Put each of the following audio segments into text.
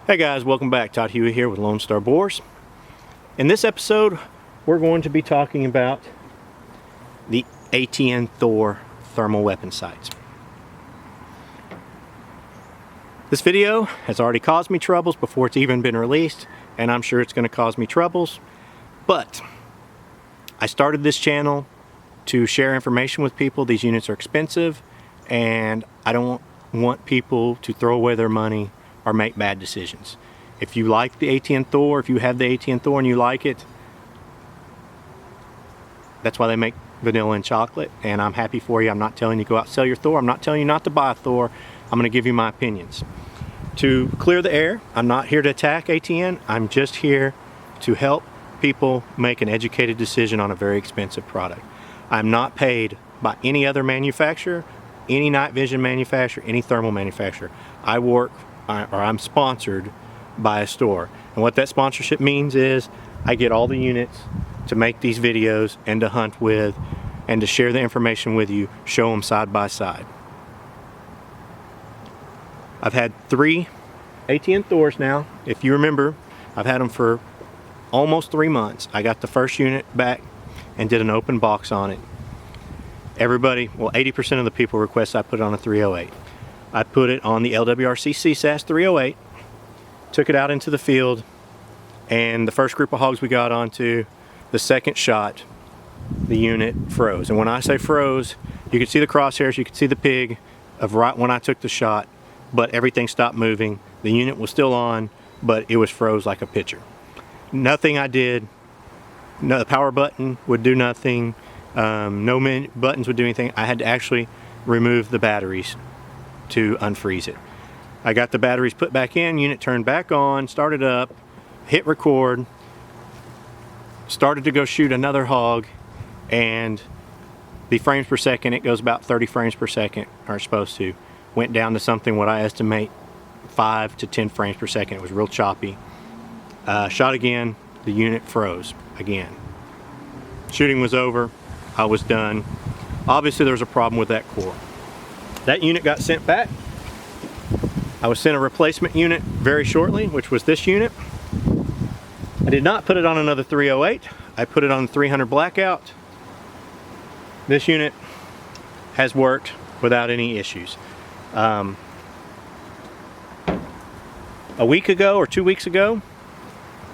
Hey guys, welcome back. Todd Huey here with Lone Star Bores. In this episode, we're going to be talking about the Atn Thor thermal weapon sights. This video has already caused me troubles before it's even been released, and I'm sure it's going to cause me troubles. But I started this channel to share information with people. These units are expensive, and I don't want people to throw away their money or make bad decisions. If you like the Atn Thor, if you have the Atn Thor and you like it, that's why they make vanilla and chocolate, and I'm happy for you. I'm not telling you to go out and sell your Thor. I'm not telling you not to buy a Thor. I'm going to give you my opinions. To clear the air, I'm not here to attack Atn. I'm just here to help people make an educated decision on a very expensive product. I'm not paid by any other manufacturer, any night vision manufacturer, any thermal manufacturer. I work or I'm sponsored by a store, and what that sponsorship means is I get all the units to make these videos and to hunt with and to share the information with you, show them side by side. I've had 3 Atn Thors now. If you remember, I've had them for almost 3 months. I got the first unit back and did an open box on it. Everybody, well, 80% of the people request I put it on a 308. I put it on the LWRC CSAS 308, took it out into the field, and the first group of hogs we got onto, the second shot, the unit froze. And when I say froze, you can see the crosshairs, you can see the pig of right when I took the shot, but everything stopped moving. The unit was still on, but it was froze like a pitcher. Nothing I did, no, the power button would do nothing, no buttons would do anything. I had to actually remove the batteries to unfreeze it. I got the batteries put back in, unit turned back on, started up, hit record, started to go shoot another hog, and the frames per second, it goes about 30 frames per second, or it's supposed to, went down to something what I estimate 5 to 10 frames per second. It was real choppy. Shot again, the unit froze again. Shooting was over, I was done. Obviously there was a problem with that core. That unit got sent back. I was sent a replacement unit very shortly, which was this unit. I did not put it on another 308. I put it on the 300 Blackout. This unit has worked without any issues. A week ago or 2 weeks ago,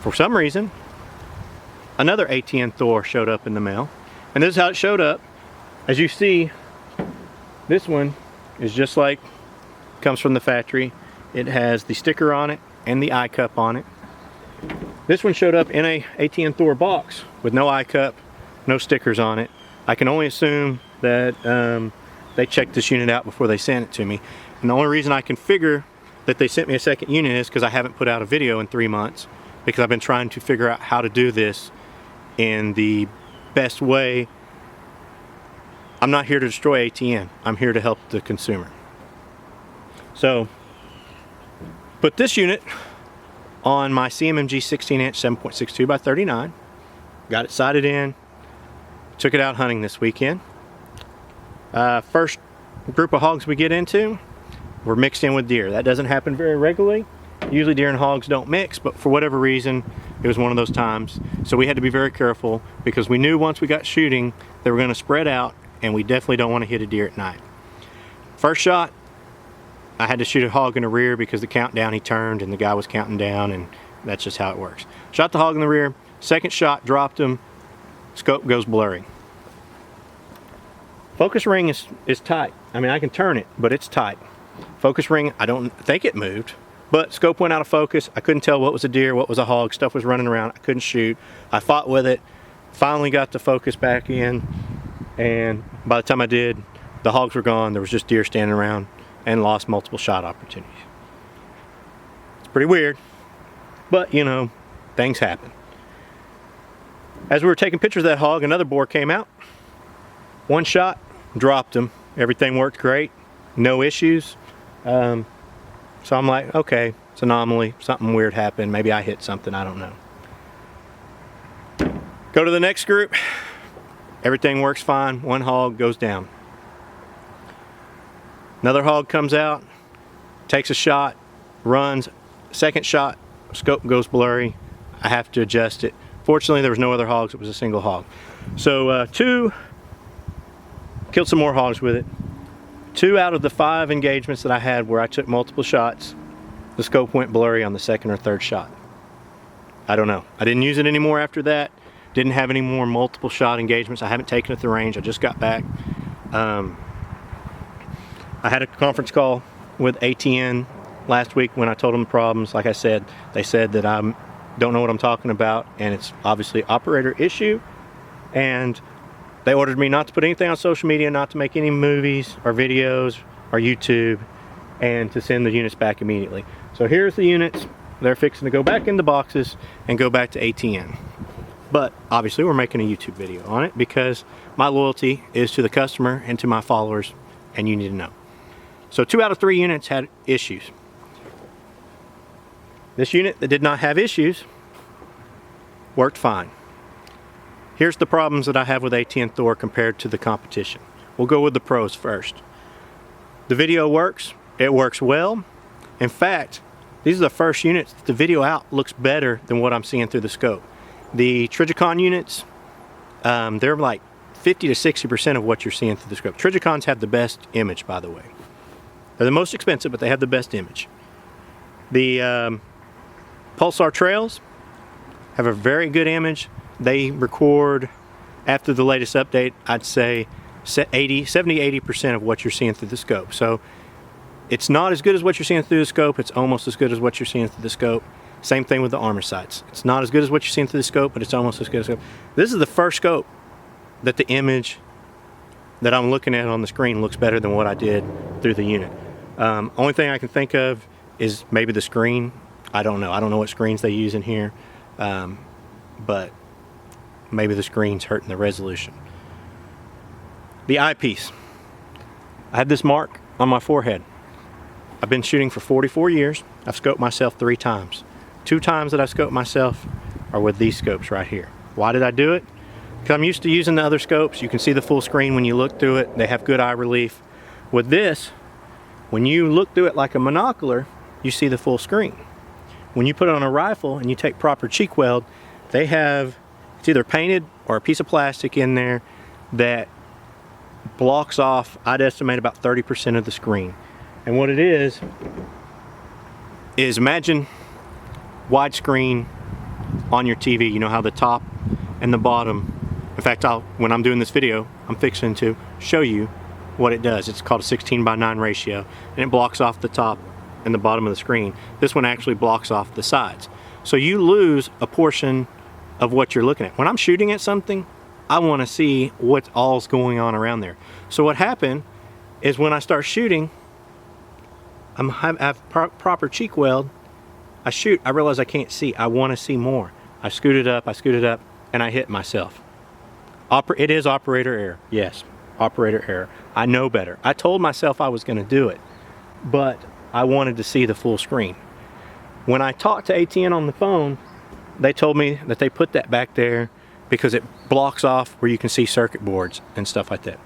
for some reason, another Atn Thor showed up in the mail. And this is how it showed up. As you see, this one is just like comes from the factory. It has the sticker on it and the eye cup on it. This one showed up in a Atn Thor box with no eye cup, no stickers on it. I can only assume that they checked this unit out before they sent it to me. And the only reason I can figure that they sent me a second unit is because I haven't put out a video in 3 months, because I've been trying to figure out how to do this in the best way. I'm not here to destroy Atn. I'm here to help the consumer. So, put this unit on my CMMG 16-inch 7.62 by 39. Got it sighted in. Took it out hunting this weekend. First group of hogs we get into were mixed in with deer. That doesn't happen very regularly. Usually deer and hogs don't mix, but for whatever reason, it was one of those times. So we had to be very careful, because we knew once we got shooting, they were going to spread out, and we definitely don't want to hit a deer at night. First shot, I had to shoot a hog in the rear because the countdown, he turned and the guy was counting down, and that's just how it works. Shot the hog in the rear, second shot, dropped him, scope goes blurry. Focus ring is tight. I mean, I can turn it, but it's tight. Focus ring, I don't think it moved, but scope went out of focus. I couldn't tell what was a deer, what was a hog. Stuff was running around. I couldn't shoot. I fought with it, finally got the focus back in, and by the time I did, the hogs were gone. There was just deer standing around, and lost multiple shot opportunities. It's pretty weird, but you know, things happen. As we were taking pictures of that hog, another boar came out. One shot, dropped him. Everything worked great, no issues. So I'm like, okay, it's an anomaly, something weird happened, maybe I hit something, I don't know. Go to the next group, everything works fine, one hog goes down. Another hog comes out, takes a shot, runs. second shot, scope goes blurry. I have to adjust it. Fortunately, there was no other hogs. It was a single hog. So killed some more hogs with it. 2 out of the 5 engagements that I had where I took multiple shots, the scope went blurry on the second or third shot. I don't know. I didn't use it anymore after that. Didn't have any more multiple shot engagements. I haven't taken it to the range. I just got back. I had a conference call with ATN last week when I told them the problems. Like I said, they said that I don't know what I'm talking about, and it's obviously operator issue. And they ordered me not to put anything on social media, not to make any movies or videos or YouTube, and to send the units back immediately. So here's the units. They're fixing to go back into boxes and go back to ATN. But obviously we're making a YouTube video on it because my loyalty is to the customer and to my followers, and you need to know. So 2 out of 3 units had issues. This unit that did not have issues worked fine. Here's the problems that I have with Atn Thor compared to the competition. We'll go with the pros first. The video works. It works well. In fact, these are the first units that the video out looks better than what I'm seeing through the scope. The Trijicon units, they're like 50 to 60% of what you're seeing through the scope. Trijicons have the best image, by the way. They're the most expensive, but they have the best image. The Pulsar Trails have a very good image. They record, after the latest update, I'd say 70-80% of what you're seeing through the scope. So it's not as good as what you're seeing through the scope. It's almost as good as what you're seeing through the scope. Same thing with the armor sights. It's not as good as what you're seeing through the scope, but it's almost as good as the scope. This is the first scope that the image that I'm looking at on the screen looks better than what I did through the unit. Only thing I can think of is maybe the screen. I don't know. I don't know what screens they use in here, but maybe the screen's hurting the resolution. The eyepiece. I have this mark on my forehead. I've been shooting for 44 years. I've scoped myself 3 times. 2 times that I scoped myself are with these scopes right here. Why did I do it? Because I'm used to using the other scopes. You can see the full screen when you look through it. They have good eye relief. With this, when you look through it like a monocular, you see the full screen. When you put it on a rifle and you take proper cheek weld, they have, it's either painted or a piece of plastic in there that blocks off, I'd estimate, about 30% of the screen. And what it is imagine widescreen on your TV. You know how the top and the bottom, in fact, when I'm doing this video, I'm fixing to show you what it does. It's called a 16:9 ratio, and it blocks off the top and the bottom of the screen. This one actually blocks off the sides. So you lose a portion of what you're looking at. When I'm shooting at something, I want to see what all's going on around there. So what happened is when I start shooting, I have proper cheek weld. I shoot, I realize I can't see. I want to see more. I scoot it up, and I hit myself. It is operator error. Yes, operator error. I know better. I told myself I was going to do it, but I wanted to see the full screen. When I talked to ATN on the phone, they told me that they put that back there because it blocks off where you can see circuit boards and stuff like that.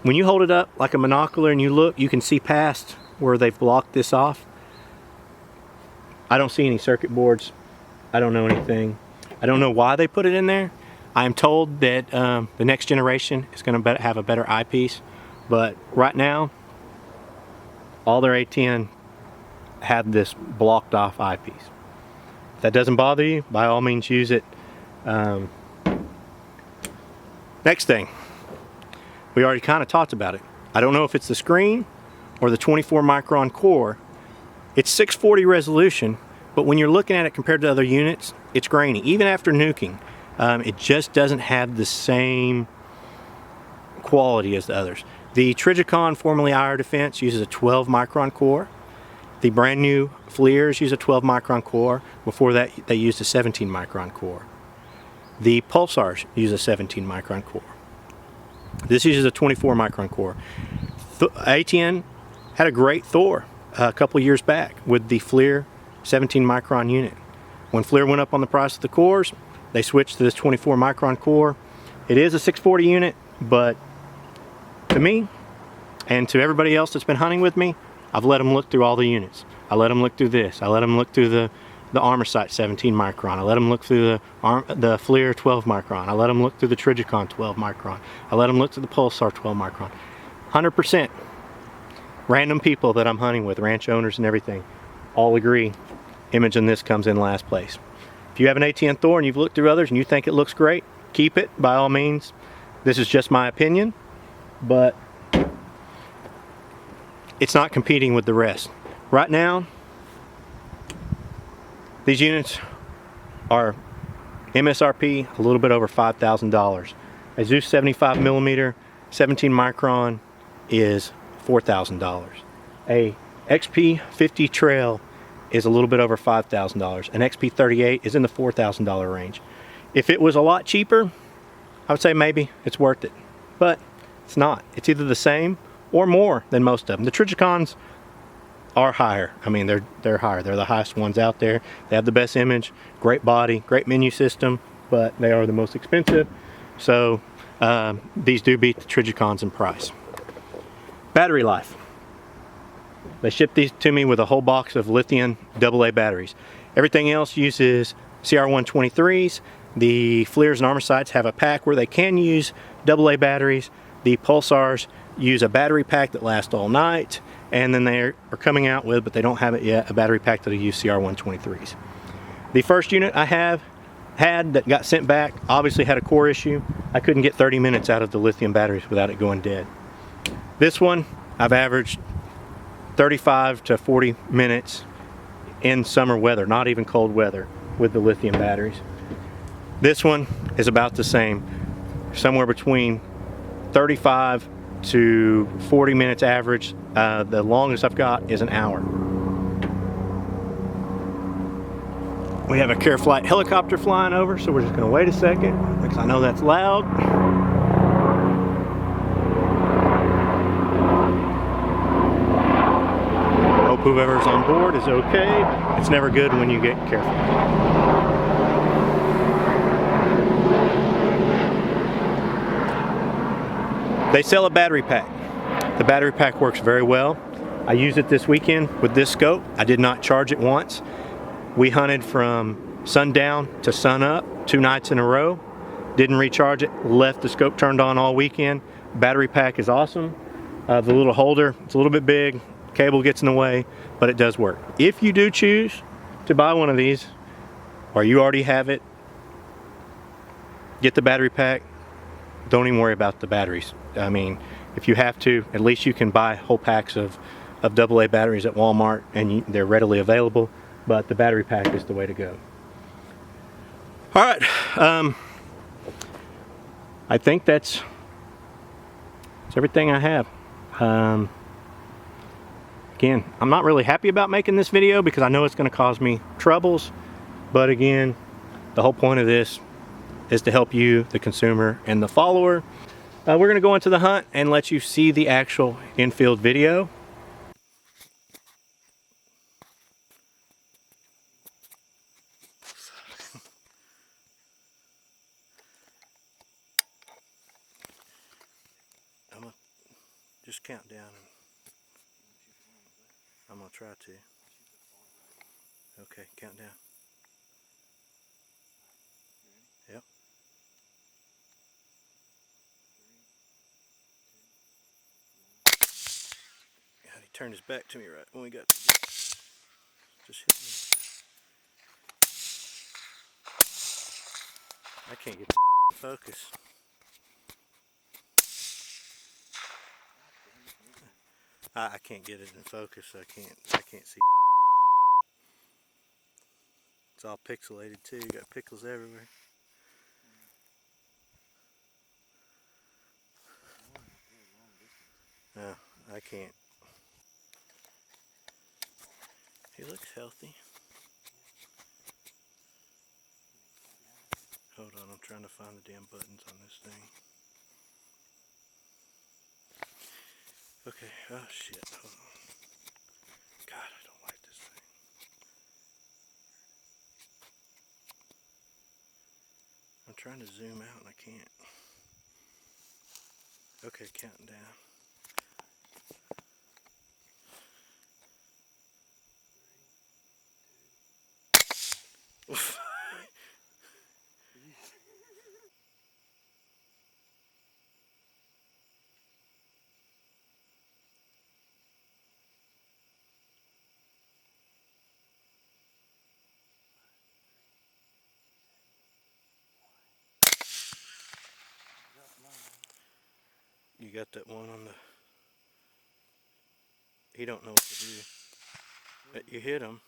When you hold it up like a monocular and you look, you can see past where they've blocked this off. I don't see any circuit boards. I don't know anything. I don't know why they put it in there. I am told that the next generation is going to have a better eyepiece, but right now, all their ATN have this blocked off eyepiece. If that doesn't bother you, by all means use it. Next thing, we already kind of talked about it. I don't know if it's the screen or the 24 micron core. It's 640 resolution, but when you're looking at it compared to other units, it's grainy. Even after nuking, it just doesn't have the same quality as the others. The Trijicon, formerly IR Defense, uses a 12 micron core. The brand new FLIRs use a 12 micron core. Before that, they used a 17 micron core. The Pulsars use a 17 micron core. This uses a 24 micron core. ATN had a great Thor a couple years back with the FLIR 17 micron unit. When FLIR went up on the price of the cores, they switched to this 24 micron core. It is a 640 unit, but to me and to everybody else that's been hunting with me, I've let them look through all the units. I let them look through this. I let them look through the Armor Sight 17 micron. I let them look through the FLIR 12 micron. I let them look through the Trijicon 12 micron. I let them look through the Pulsar 12 micron. 100%. Random people that I'm hunting with, ranch owners and everything, all agree image in this comes in last place. If you have an Atn Thor and you've looked through others and you think it looks great, keep it by all means. This is just my opinion, but it's not competing with the rest. Right now, these units are MSRP a little bit over $5,000. A Zeus 75mm 17 micron is $4,000. A XP50 Trail is a little bit over $5,000. An XP38 is in the $4,000 range. If it was a lot cheaper, I would say maybe it's worth it, but it's not. It's either the same or more than most of them. The Trijicons are higher. I mean, they're higher. They're the highest ones out there. They have the best image, great body, great menu system, but they are the most expensive. So these do beat the Trijicons in price. Battery life. They shipped these to me with a whole box of lithium AA batteries. Everything else uses CR123s. The FLIRs and Armor Sights have a pack where they can use AA batteries. The Pulsars use a battery pack that lasts all night, and then they are coming out with, but they don't have it yet, a battery pack that'll use CR123s. The first unit I had that got sent back obviously had a core issue. I couldn't get 30 minutes out of the lithium batteries without it going dead. This one, I've averaged 35 to 40 minutes in summer weather, not even cold weather, with the lithium batteries. This one is about the same, somewhere between 35 to 40 minutes average. The longest I've got is an hour. We have a Care Flight helicopter flying over, so we're just going to wait a second because I know that's loud. Hope whoever's on board is okay. It's never good when you get careful. They sell a battery pack. The battery pack works very well. I used it this weekend with this scope. I did not charge it once. We hunted from sundown to sun up 2 nights in a row. Didn't recharge it, left the scope turned on all weekend. Battery pack is awesome. The little holder, it's a little bit big, cable gets in the way, but it does work. If you do choose to buy one of these, or you already have it, get the battery pack. Don't even worry about the batteries. I mean, if you have to, at least you can buy whole packs of AA batteries at Walmart, and they're readily available, but the battery pack is the way to go. All right, I think that's everything I have. Again, I'm not really happy about making this video because I know it's going to cause me troubles, but again, the whole point of this is to help you, the consumer, and the follower. We're going to go into the hunt and let you see the actual in-field video. I'm going to just count down, and I'm going to try to. Okay, count down. Yep. God, he turned his back to me right when we got just hit me. I can't get the focus. I can't get it in focus. I can't see. It's all pixelated too. You got pixels everywhere. No, I can't. He looks healthy. Hold on, I'm trying to find the damn buttons on this thing. Okay, oh shit, hold on. God, I don't like this thing. I'm trying to zoom out and I can't. Okay, counting down. You got that one on the... He don't know what to do. But you hit him.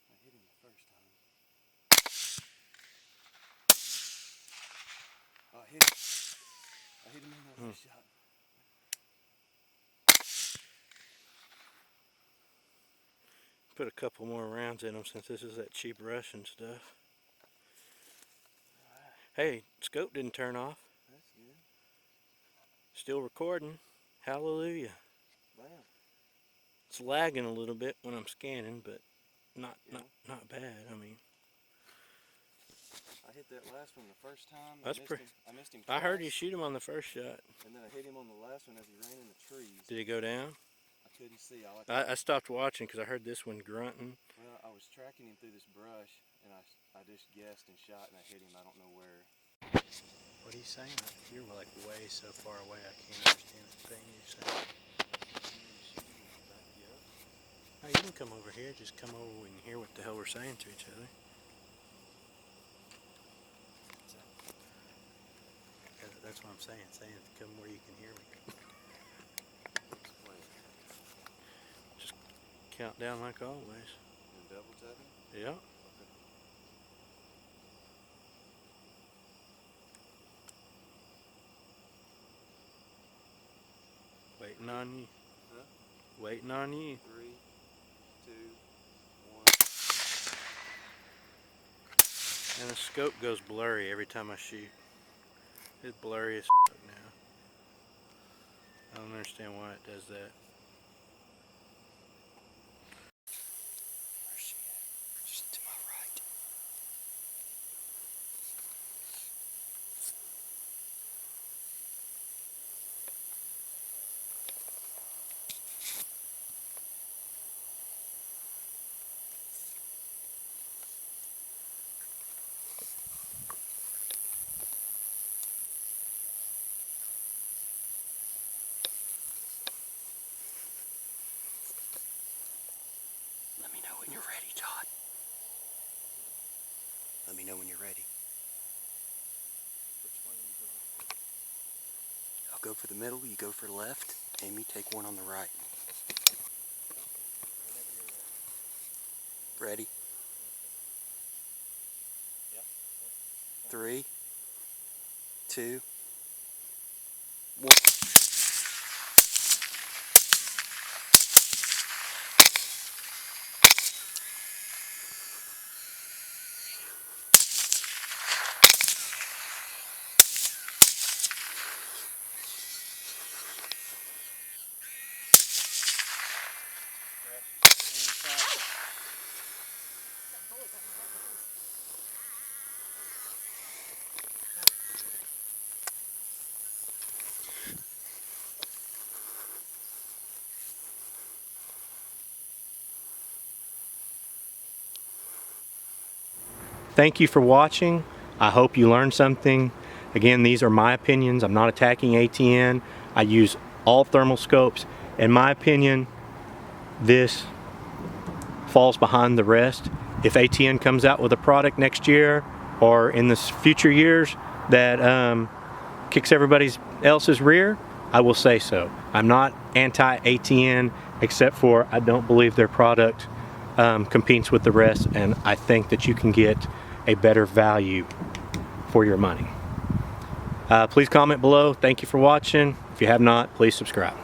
I hit him the first time. Oh, I hit him. I hit him in the first shot. Put a couple more rounds in him since this is that cheap Russian stuff. Hey, scope didn't turn off. That's good. Still recording. Hallelujah. Bam. It's lagging a little bit when I'm scanning, but not bad. I mean, I hit that last one the first time. That's I missed him I heard you twice, shoot him on the first shot. and then I hit him on the last one as he ran in the trees. Did he go down? I couldn't see. I stopped watching because I heard this one grunting. Well, I was tracking him through this brush, and I just guessed and shot, and I hit him. I don't know where. What are you saying? You're like way so far away I can't understand the thing you're saying. Oh, you can come over here. Just come over. We can hear what the hell we're saying to each other. That's what I'm saying. Saying come where you can hear me. Just count down like always. And double tapping? Yeah. Okay. Waiting on you. Huh? Waiting on you. 3, 2, 1. And the scope goes blurry every time I shoot. It's blurry as now. I don't understand why it does that. Where's she at? She's to my right. Let me know when you're ready, Todd. Let me know when you're ready. Which one are you going? I'll go for the middle, you go for the left. Amy, take one on the right. Whenever you're ready. Ready? Yeah. 3, 2, 1. Thank you for watching. I hope you learned something. Again, these are my opinions. I'm not attacking ATN. I use all thermal scopes. In my opinion, this falls behind the rest. If ATN comes out with a product next year or in the future years that kicks everybody else's rear, I will say so. I'm not anti-ATN, except for I don't believe their product competes with the rest, and I think that you can get a better value for your money. Please comment below. Thank you for watching. If you have not, please subscribe.